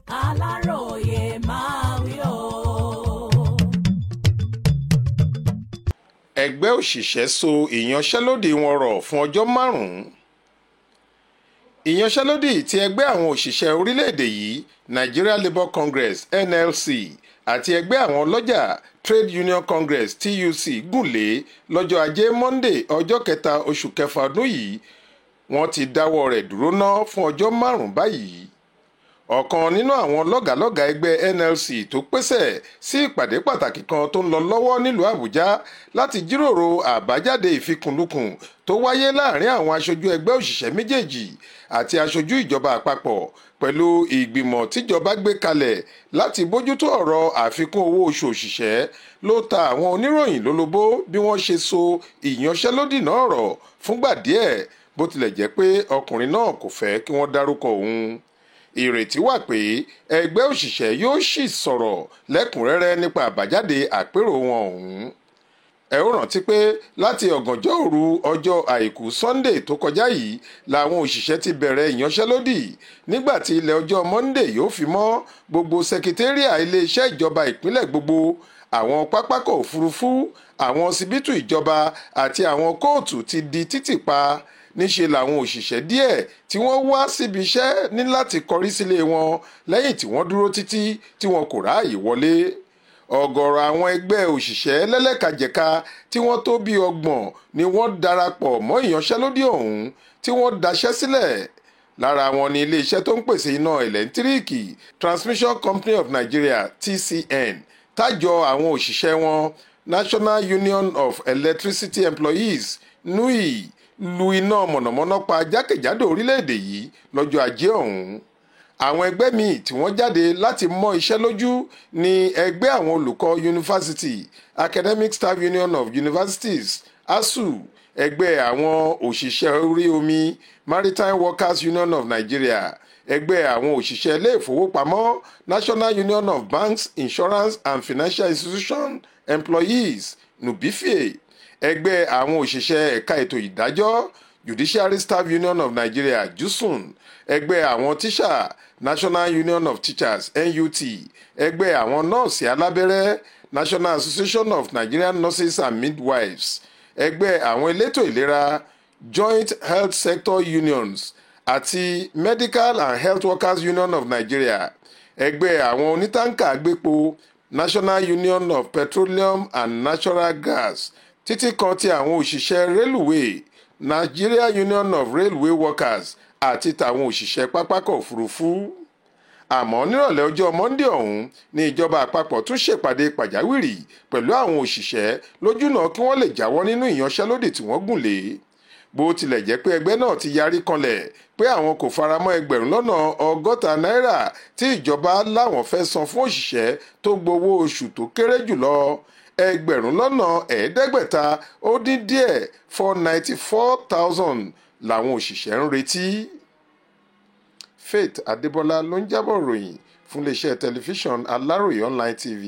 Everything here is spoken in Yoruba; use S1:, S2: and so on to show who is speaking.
S1: Aláròyé máa wí o.
S2: Ẹgbẹ́ òṣìṣẹ́ so ìyanṣẹ́lódì wọn rọ̀ fún ọjọ́ 5. Ìyanṣẹ́lódì tí ẹgbẹ́ àwọn òṣìṣẹ́ orílẹ̀-èdè yìí Nigeria Labour Congress NLC àti ẹgbẹ́ àwọn ọlọ́jà Trade Union Congress TUC gùnlé lọ́jọ́ ajé Monday ọjọ́ 3 oṣù kẹfà ọdún yìí wọ́n ti dáwọ́ rẹ̀ dúró ná fún ọjọ́ 5 báyìí. Ọ̀kan nínú àwọn lọ́gàlọ́gà ẹgbẹ́ NLC tó pèsè sí ìpàdé pàtàkì kan tó ń lọ lọ́wọ́ nílùú Àbújá láti jíròrò àbájáde ìfikùnlukùn tó wáyé láàrin àwọn aṣojú ẹgbẹ́ òṣìṣẹ́ méjèèjì àti aṣojú ìjọba àpapọ̀ pẹ̀lú ìgbìmọ̀ tíjọba gbé kalẹ̀ láti bójútó ọ̀rọ̀ àfikún owó oṣù òṣìṣẹ́ ló ta àwọn oníròyìn lólobó bí wọ́n ṣe so ìyanṣẹ́lódì náà rọ̀ fúngbà díẹ̀ bó tilẹ̀ jẹ́ pé ọkùnrin náà kò fẹ́ kí wọ́n dárúkọ òun. Ìrètí wà pé ẹgbẹ́ òṣìṣẹ́ yóò sì sọ̀rọ̀ lẹ́kùnrẹ́rẹ́ nípa àbájáde àpérò wọn ọ̀hún. Ẹ ó rántí pé láti ọ̀gànjọ́ òru ọjọ́ àìkú Sunday tó kọjá yìí làwọn òṣìṣẹ́ ti bẹ̀rẹ̀ ìyanṣẹ́lódì nígbà tí ilẹ̀ ọjọ́ Monday yóò fi mọ́ gbogbo sẹkítẹ́ríà iléeṣẹ́ ìjọba ìpínlẹ̀ gbogbo, àwọn pápákọ̀ òfurufú, àwọn ọsibítù ìjọba àti àwọn kóòtù ti di títì pa. Níṣe làwọn òṣìṣẹ́ díẹ̀ tí wọ́n wá síbi iṣẹ́ ní láti kọrí sílé wọn lẹ́yìn tí wọ́n dúró títí tí wọn kò ráàyè wọlé. Ọ̀gọ̀rọ̀ àwọn ẹgbẹ́ òṣìṣẹ́ lẹ́lẹ́kajẹ̀ka tí wọ́n tó bí 30 ni wọ́n darapọ̀ mọ́ ìyanṣẹ́lódì ọ̀hún tí wọ́n daṣẹ́ sílẹ̀. Lára wọn ni iléeṣẹ́ tó ń pèsè iná ẹ̀lẹ́ńtíríìkì Transmission Company of Nigeria TCN, tájọ àwọn òṣìṣẹ́ wọn National Union of Electricity Employees NUI lu iná mọ̀nàmọ́ná pa jákèjádò orílẹ̀-èdè yìí lọ́jọ́ ajé ọ̀hún. Àwọn ẹgbẹ́ míì tí wọ́n jáde láti mọ́ iṣẹ́ lójú ni ẹgbẹ́ àwọn olùkọ́ yunifásitì Academic Staff Union of Universities ASUU, ẹgbẹ́ àwọn òṣìṣẹ́ orí omi Maritime Workers Union of Nigeria, ẹgbẹ́ àwọn òṣìṣẹ́ ilé ìfowópamọ́ National Union of Banks, Insurance and Financial Institution Employees NUBIFIE, ẹgbẹ́ àwọn òṣìṣẹ́ ẹ̀ka ètò ìdájọ́ Judiciary Staff Union of Nigeria JUSUN, ẹgbẹ́ àwọn tíṣà National Union of Teachers NUT, ẹgbẹ́ àwọn nọ́ọ̀sì alábẹ́rẹ́ National Association of Nigerian Nurses and Midwives, ẹgbẹ́ àwọn elétò ìlera Joint Health Sector Unions àti Medical and Health Workers Union of Nigeria, ẹgbẹ́ àwọn onítàǹkà gbépo National Union of Petroleum and Natural Gas, títí kan ti àwọn òṣìṣẹ́ rélùwéè Nigeria Union of Railway Workers àti tàwọn òṣìṣẹ́ pápákọ̀ òfurufú. Àmọ́ nírọ̀lẹ́ ọjọ́ Monday ọ̀hún ni ìjọba àpapọ̀ tún ṣèpàdé pàjáwìrì pẹ̀lú àwọn òṣìṣẹ́ lójúnà kí wọ́n lè jáwọ́ nínú ìyanṣẹ́lódì tí wọ́n gùn lé. Bó tilẹ̀ jẹ́ pé ẹgbẹ́ náà ti yarí kanlẹ̀ pé àwọn kò faramọ́ 60 náírà tí ìjọba láwọn fẹ́ san fún òṣìṣẹ́ tó gbowó oṣù tó kéré jùlọ 500 ó dín díẹ̀ 494,000 làwọn òṣìṣẹ́ ń retí. Faith Adébọ́lá ló ń jábọ̀ ròyìn fún iléeṣẹ́ tẹlifíṣàn Aláròyé Online TV.